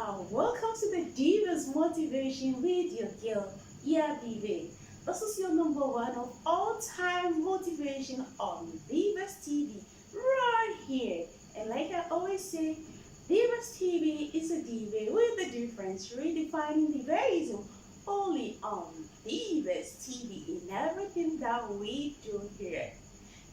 Welcome to the Divas Motivation with your girl, Diva. This is your number one of all-time motivation on Divas TV, right here. And like I always say, Divas TV is a diva with a difference, redefining divaism only on Divas TV in everything that we do here.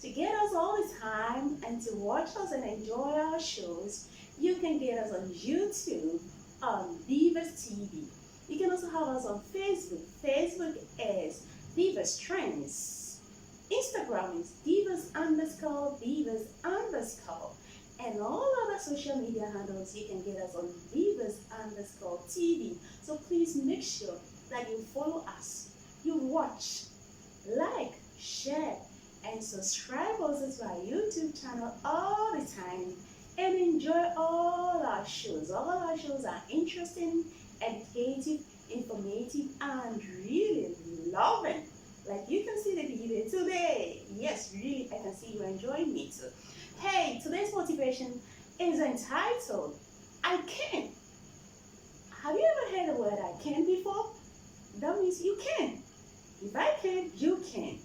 To get us all the time and to watch us and enjoy our shows, you can get us on YouTube on Divas TV. You can also have us on Facebook. Facebook is Divas Trends. Instagram is Divas underscore. And all other social media handles, you can get us on Divas underscore TV. So please make sure that you follow us, you watch, like, share, and subscribe also to our YouTube channel all the time and enjoy all our shows. All our shows are interesting, educative, informative, and really loving. Like you can see the video today. Yes, really, I can see you enjoying me too. Hey, today's motivation is entitled, I Can. Have you ever heard the word I can before? That means you can. If I can, you can.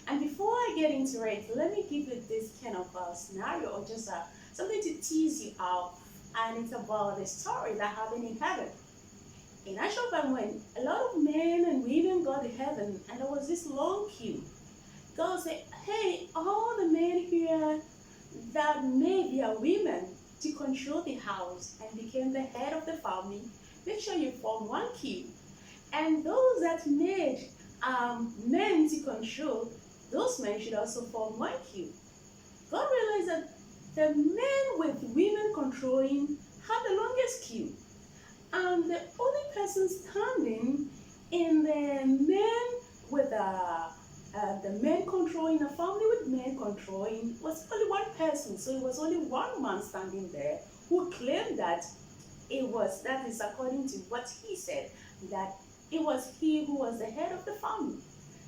And before I get into it, let me give you this kind of scenario or just something to tease you out. And it's about the story that happened in heaven. In actual fact, when a lot of men and women got to heaven and there was this long queue, God said, hey, all the men here that made their women to control the house and became the head of the family, make sure you form one queue. And those that made men to control, those men should also form one queue. God realized that the men with women controlling had the longest queue. And the only person standing in the men with the men controlling, a family with men controlling, was only one person. So it was only one man standing there who claimed that that is according to what he said, that it was he who was the head of the family.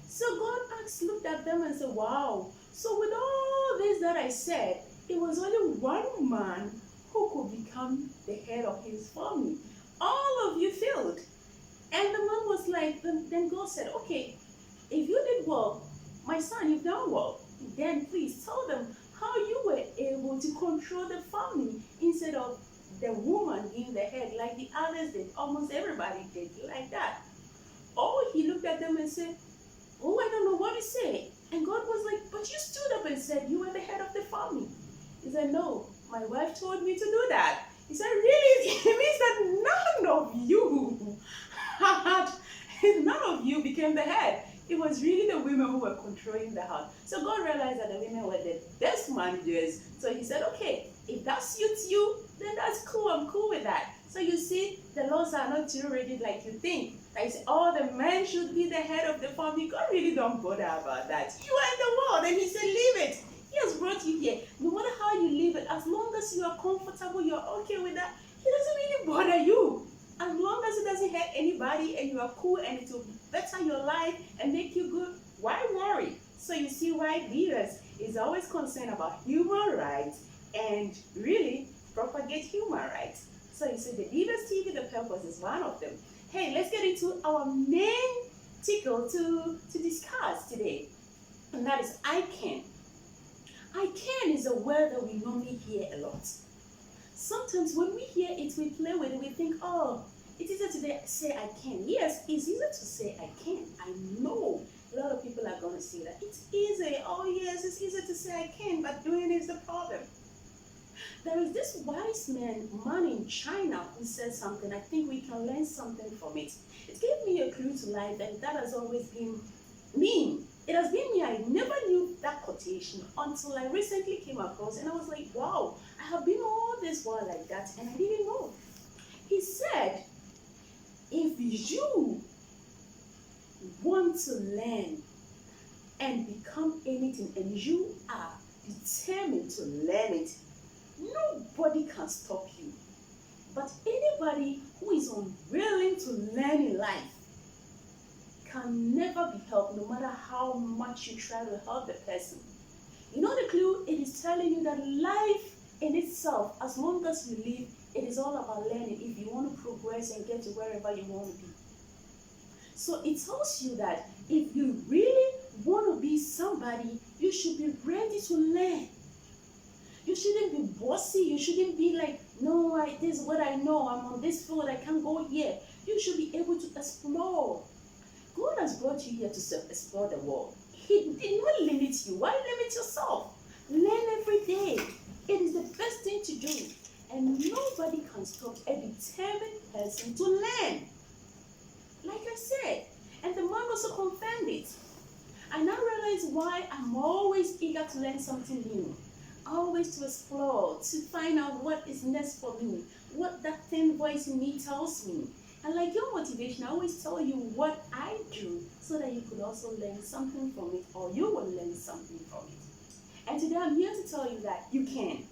So God looked at them and said, wow, so with all this that I said, it was only one man who could become the head of his family. All of you failed. And the man was like, then God said, okay, if you did well, my son, you've done well. Then please tell them how you were able to control the family instead of the woman being the head like the others did. Almost everybody did like that. Oh, he looked at them and said, oh, I don't know what to say. And God was like, but you stood up and said you were the head of the family. He said, no, my wife told me to do that. He said, really? It means that none of you became the head. It was really the women who were controlling the house. So God realized that the women were the best managers. So he said, okay, if that suits you, then that's cool. I'm cool with that. So you see, the laws are not too rigid like you think. Like all the men should be the head of the family. God really don't bother about that. You are in the world, and he said, leave it. He has brought you here. No matter how you live it, as long as you are comfortable, you're okay with that, he doesn't really bother you. As long as it doesn't hurt anybody and you are cool and it will better your life and make you good, why worry? So you see why Divas is always concerned about human rights and really propagate human rights. So you see the Divas TV, the purpose is one of them. Hey, let's get into our main tickle to discuss today. And that is I can. I can is a word that we normally hear a lot. Sometimes when we hear it, we play with it, we think, oh, it's easier to say I can. Yes, it's easier to say I can. I know a lot of people are going to say that. It's easy. Oh, yes, it's easier to say I can, but doing it is the problem. There is this wise man in China who said something. I think we can learn something from it. It gave me a clue to life, and that has always been me. It has been me. I never knew that quotation until I recently came across, and I was like, wow, I have been all this while like that, and I didn't know. He said, if you want to learn and become anything, and you are determined to learn it, nobody can stop you. But anybody who is unwilling to learn in life can never be helped, no matter how much you try to help the person. You know the clue? It is telling you that life in itself, as long as you live, It is all about learning if you want to progress and get to wherever you want to be. So it tells you that if you really want to be somebody, you should be ready to learn. You shouldn't be bossy. You shouldn't be like, no, this is what I know. I'm on this field. I can't go here. You should be able to explore. God has brought you here to explore the world. He did not limit you. Why limit yourself? Learn every day. It is the best thing to do. And nobody can stop a determined person to learn. Like I said, and the man also confirmed it. I now realize why I'm always eager to learn something new. Always to explore, to find out what is next for me, what that thin voice in me tells me. And like your motivation, I always tell you what I do so that you could also learn something from it, or you will learn something from it. And today I'm here to tell you that you can.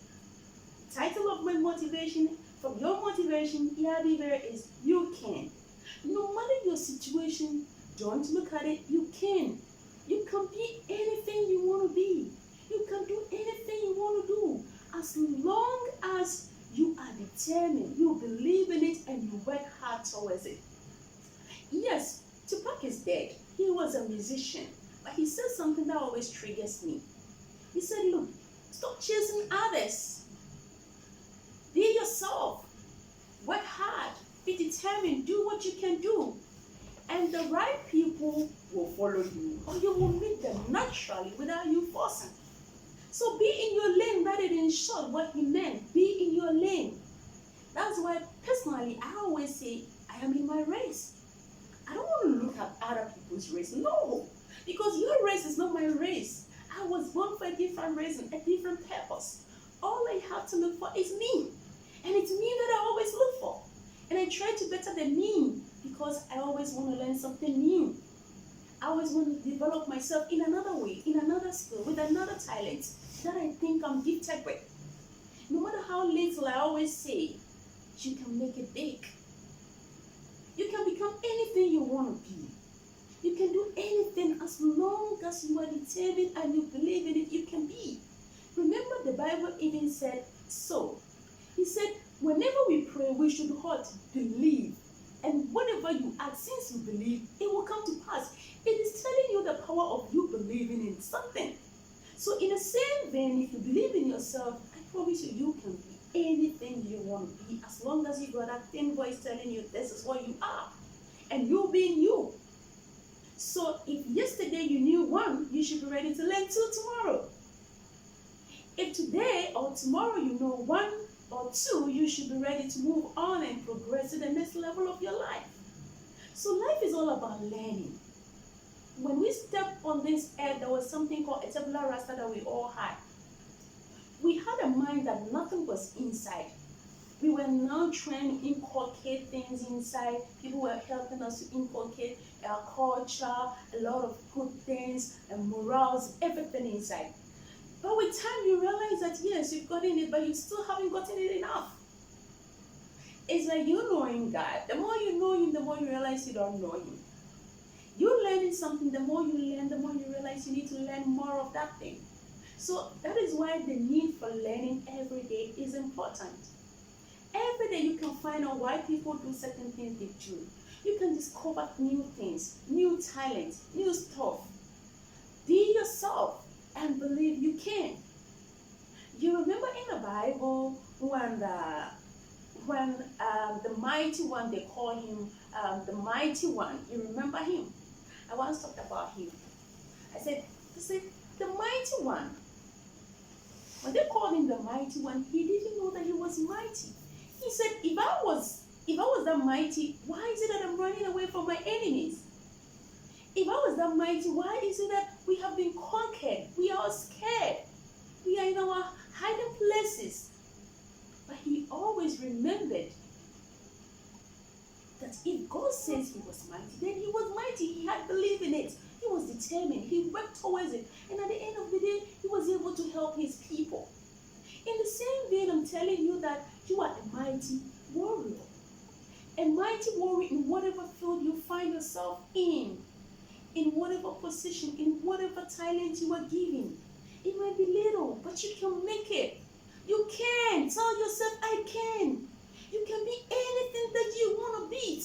Title of my motivation, from your motivation, is you can. No matter your situation, don't look at it, you can. You can be anything you want to be. You can do anything you want to do. As long as you are determined, you believe in it, and you work hard towards it. Yes, Tupac is dead. He was a musician. But he said something that always triggers me. He said, look, stop chasing others. Be yourself. Work hard. Be determined. Do what you can do. And the right people will follow you. Or you will meet them naturally without you forcing. So be in your lane rather than short what he meant. Be in your lane. That's why personally I always say I am in my race. I don't want to look at other people's race. No. Because your race is not my race. I was born for a different reason, a different purpose. All I have to look for is me. And it's me that I always look for. And I try to better the me because I always want to learn something new. I always want to develop myself in another way, in another skill, with another talent that I think I'm gifted with. No matter how little, I always say, you can make it big. You can become anything you want to be. You can do anything as long as you are determined and you believe in it, you can be. Remember the Bible even said so. He said, whenever we pray, we should believe. And whatever you ask, since you believe, it will come to pass. It is telling you the power of you believing in something. So in the same vein, if you believe in yourself, I promise you, you can be anything you want to be as long as you got that thin voice telling you this is what you are. And you being you. So if yesterday you knew one, you should be ready to learn two tomorrow. If today or tomorrow you know one or two, you should be ready to move on and progress to the next level of your life. So life is all about learning. When we stepped on this earth, there was something called a tabula rasa that we all had. We had a mind that nothing was inside. We were now trying to inculcate things inside. People were helping us to inculcate our culture, a lot of good things, and morals, everything inside. But with time, you realize that yes, you've gotten it, but you still haven't gotten it enough. It's like you knowing God. The more you know Him, the more you realize you don't know Him. You learning something, the more you learn, the more you realize you need to learn more of that thing. So that is why the need for learning every day is important. Every day you can find out why people do certain things they do. You can discover new things, new talents, new stuff. Be yourself and believe you can. You remember in the Bible when the mighty one, they call him the mighty one. You remember him? I once talked about him. I said, the mighty one. When they called him the mighty one, he didn't know that he was mighty. He said, if I was that mighty, why is it that I'm running away from my enemies? If I was that mighty, why is it that we have been conquered? We are scared. We are in our hiding places. But he always remembered that if God says he was mighty, then he was mighty. He had believed in it. He was determined. He worked towards it. And at the end of the day, he was able to help his people. In the same vein, I'm telling you that you are a mighty warrior. A mighty warrior in whatever field you find yourself in whatever position, in whatever talent you are given. It might be little, but you can make it. You can. Tell yourself, I can.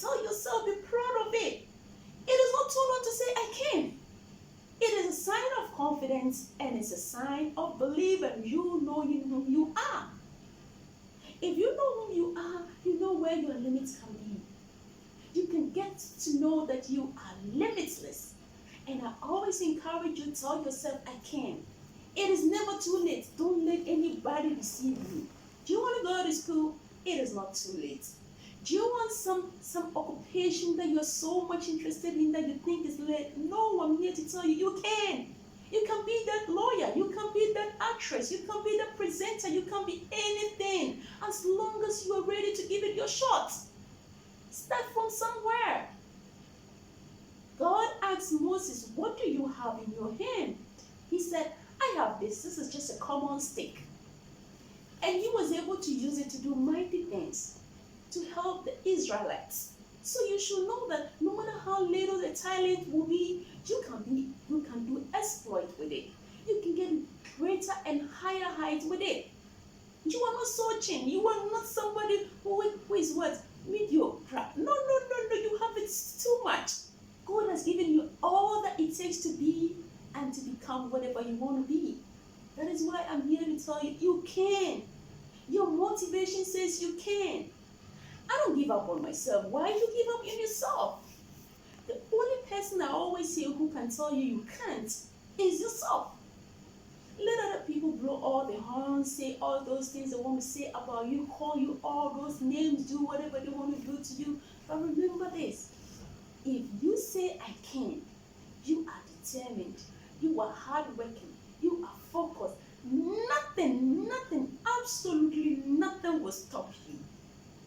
Tell yourself, be proud of it. It is not too long to say, I can. It is a sign of confidence and it's a sign of belief and you knowing who you are. If you know who you are, you know where your limits can be. You can get to know that you are limitless. And I always encourage you to tell yourself, I can. It is never too late. Don't let anybody deceive you. Do you want to go to school? It is not too late. Do you want some occupation that you're so much interested in that you think is late? No, I'm here to tell you, you can. You can be that lawyer. You can be that actress. You can be that presenter. You can be anything as long as you are ready to give it your shot. Start from somewhere. God asked Moses, what do you have in your hand? He said, I have this. This is just a common stick. And he was able to use it to do mighty things, to help the Israelites. So you should know that no matter how little the talent will be, you can do exploit with it. You can get greater and higher heights with it. You are not searching. You are not somebody who is what? Mediocre. No. You have it too much. God has given you all that it takes to be and to become whatever you want to be. That is why I'm here to tell you, you can. Your motivation says you can. I don't give up on myself. Why you give up on yourself? The only person I always hear who can tell you you can't is yourself. Let other people blow all the horns, say all those things they want to say about you, call you all those names, do whatever they want to do to you. But remember this, if you say I can, you are determined, you are hardworking, you are focused. Nothing, absolutely nothing will stop you.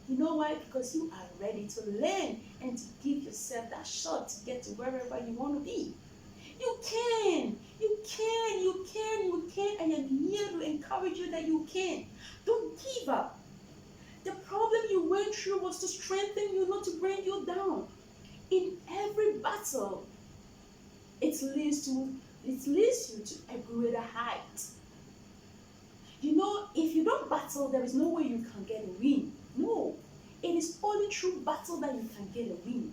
You know why? Because you are ready to learn and to give yourself that shot to get to wherever you want to be. You can. I am here to encourage you that you can. Don't give up. The problem you went through was to strengthen you, not to bring you down. In every battle, it leads you to a greater height. You know, if you don't battle, there is no way you can get a win. No. It is only through battle that you can get a win.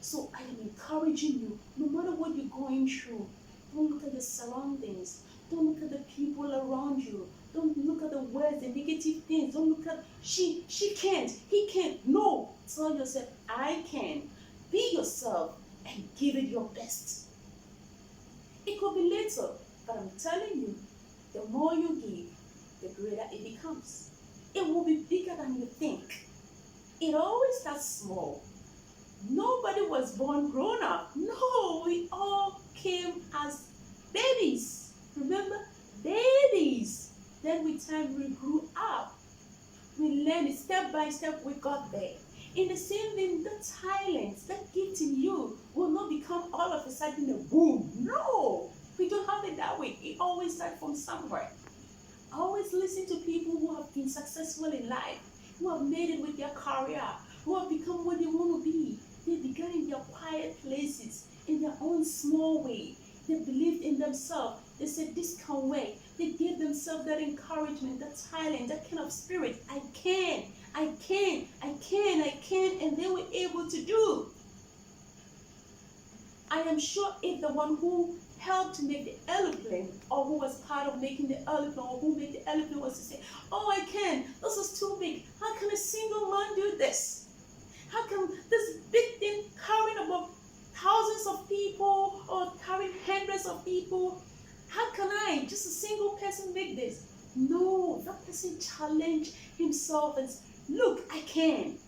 So I am encouraging you, no matter what you're going through, don't look at the surroundings. Don't look at the people around you. Don't look at the words, the negative things. Don't look at, she can't, he can't. No. Tell yourself, I can. Be yourself and give it your best. It could be little, but I'm telling you, the more you give, the greater it becomes. It will be bigger than you think. It always starts small. Nobody was born grown up. No, we all came as babies. Remember? Babies. Then with time we grew up. We learned it step by step, we got there. In the same thing, that talent, that gift in you will not become all of a sudden a boom. No, we don't have it that way. It always starts from somewhere. Always listen to people who have been successful in life, who have made it with their career, who have become what they want to be. They began in their quiet places, in their own small way. They believed in themselves. They said, this can work. They gave themselves that encouragement, that talent, that kind of spirit. I can, and they were able to do. I am sure if the one who helped to make the aeroplane, or who was part of making the aeroplane, or who made the aeroplane was to say, oh, I can, this is too big. How can a single man do this? How can this big thing carrying about thousands of people or carrying hundreds of people, how can I, just a single person, make this? No, that person challenged himself and said, look, I can.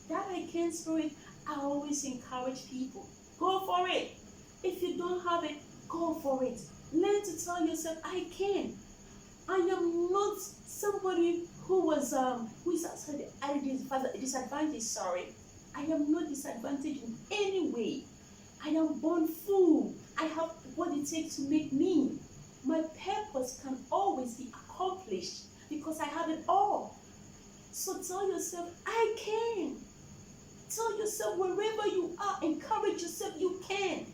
That I can spirit, I always encourage people. Go for it. If you don't have it, go for it. Learn to tell yourself, I can. I am not somebody who is at a disadvantage, sorry. I am not disadvantaged in any way. I am born full. I have what it takes to make me. My purpose can always be accomplished because I have it all. So tell yourself, I can. Tell yourself wherever you are, encourage yourself, you can.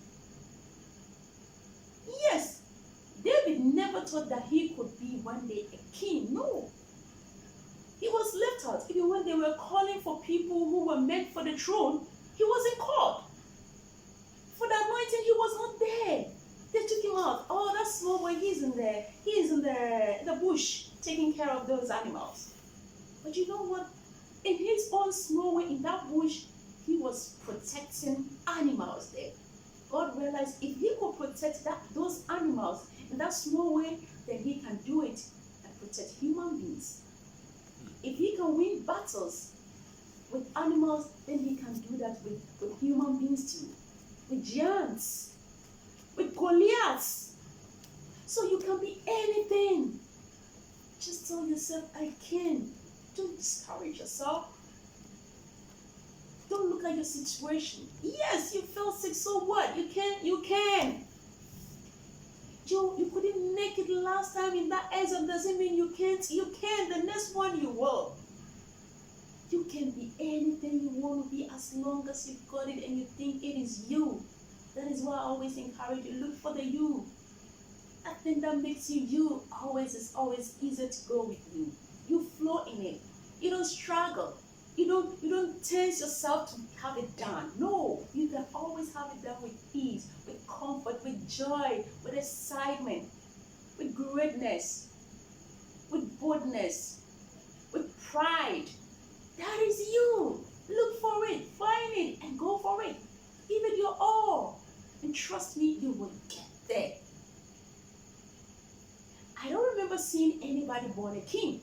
Yes, David never thought that he could be one day a king. No. He was left out. Even when they were calling for people who were meant for the throne, he wasn't called. For the anointing, he was not there. They took him out. Oh, that small boy, he's in there. He's in the bush taking care of those animals. But you know what? In his own small way, in that bush, he was protecting animals there. God realized if he could protect those animals in that small way, then he can do it and protect human beings. If he can win battles with animals, then he can do that with human beings too. With giants, with Goliaths. So you can be anything. Just tell yourself, I can. Don't discourage yourself. Don't look at your situation. Yes, you feel sick, so what? You can. Joe, you couldn't make it last time in that exam, doesn't mean you can't. You can. The next one you will. You can be anything you want to be as long as you've got it and you think it is you. That is why I always encourage you, look for the you. That thing that makes you you is always easier to go with you. You flow in it. You don't struggle. You don't tense yourself to have it done. No, you can always have it done with ease, with comfort, with joy, with excitement, with greatness, with boldness, with pride. That is you. Look for it, find it, and go for it. Give it your all. And trust me, you will get there. I don't remember seeing anybody born a king.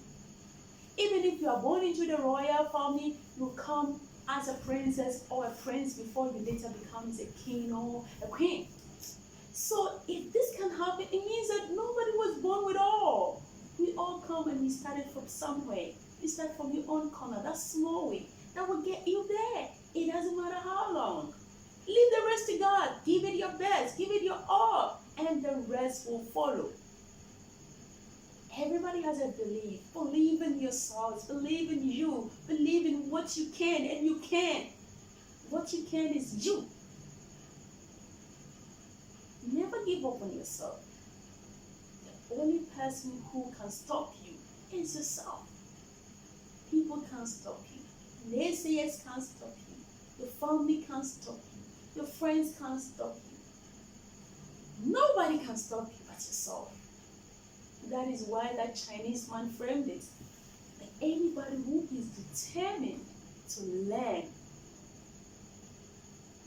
Even if you are born into the royal family, you come as a princess or a prince before you later becomes a king or a queen. So if this can happen, it means that nobody was born with all. We all come and we started from somewhere. You start from your own corner, that small way. That will get you there. It doesn't matter how long. Leave the rest to God. Give it your best. Give it your all. And the rest will follow. Everybody has a belief. Believe in yourselves. Believe in you. Believe in what you can, and you can. What you can is you. Never give up on yourself. The only person who can stop you is yourself. People can't stop you. Naysayers can't stop you. Your family can't stop you. Your friends can't stop you. Nobody can stop you but yourself. That is why that Chinese man framed it. Like anybody who is determined to learn,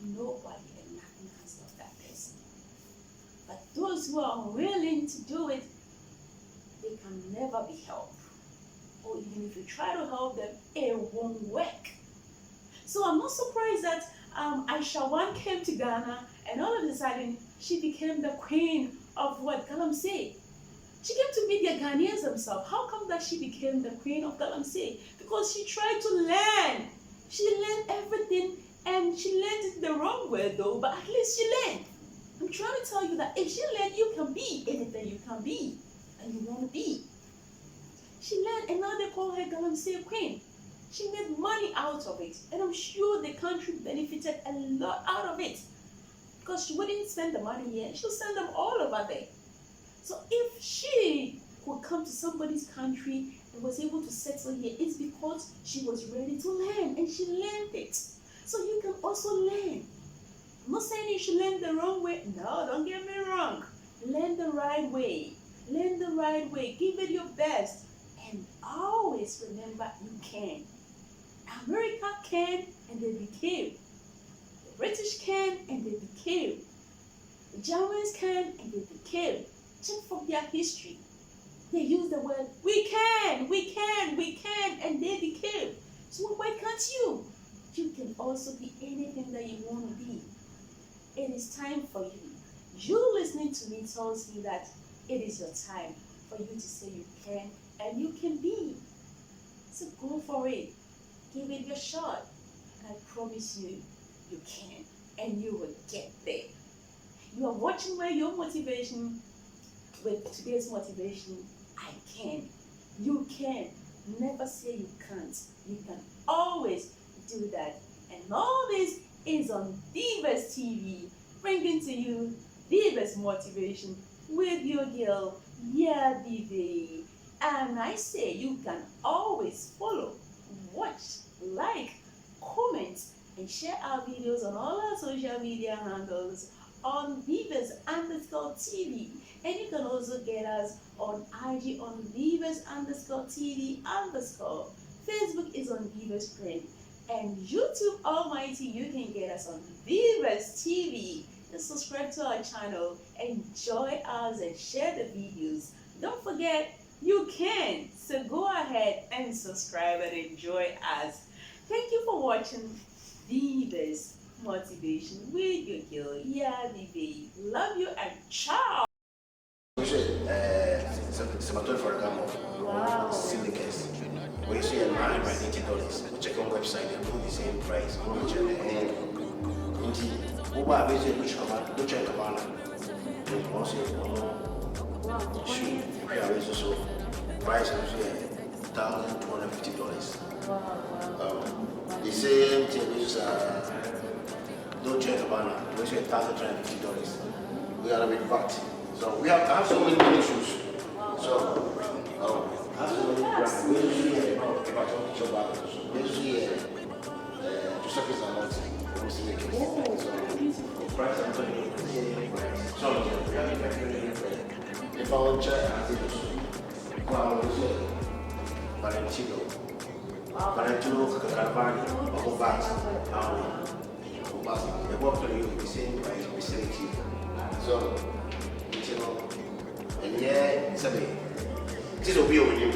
nobody and nothing can stop that person. But those who are unwilling to do it, they can never be helped. Or even if you try to help them, it won't work. So I'm not surprised that Aisha One came to Ghana and all of a sudden she became the queen of what Galamsey. She came to meet the Ghanaians themselves. How come that she became the queen of Galamsey? Because she tried to learn. She learned everything and she learned it the wrong way though, but at least she learned. I'm trying to tell you that if she learned, you can be anything you can be and you want to be. She learned and now they call her Galamsey queen. She made money out of it and I'm sure the country benefited a lot out of it because she wouldn't spend the money here. She'll send them all over there. So if she could come to somebody's country and was able to settle here, it's because she was ready to learn and she learned it. So you can also learn. I'm not saying you should learn the wrong way. No, don't get me wrong. Learn the right way. Learn the right way. Give it your best. And always remember you can. America can and they became. The British can and they became. The Germans can and they became. Check from their history. They use the word, we can, and they became. So why can't you? You can also be anything that you want to be. It is time for you. You listening to me tells me that it is your time for you to say you can and you can be. So go for it. Give it your shot. And I promise you, you can and you will get there. You are watching my Your Motivation. With today's motivation, I can. You can. Never say you can't. You can always do that. And all this is on Divas TV, bringing to you Divas Motivation with your girl, Divas. And I say you can always follow, watch, like, comment, and share our videos on all our social media handles on Divas_TV. And you can also get us on IG on Divas_TV_. Facebook is on Divas Print. And YouTube Almighty, you can get us on Divas TV. Just subscribe to our channel, enjoy us, and share the videos. Don't forget, you can. So go ahead and subscribe and enjoy us. Thank you for watching Divas Motivation with your girl, Yadive. Love you and ciao. Wow. Silicates. When you see a line by $80, check on website and put the same price. Uba basically which check about also shoe. So price is $1,250. The same thing is don't check about which is $1,350. We are a bit VAT. So I have so many shoes. So I have so many brands. We usually if I talk to about we usually to surface a lot. Price I'm telling you, so if I want to check, I think Valentino, Caravani, or Bass, the work for you the same price, we sell it to you. So, and yeah, it's a bit. This will be with you.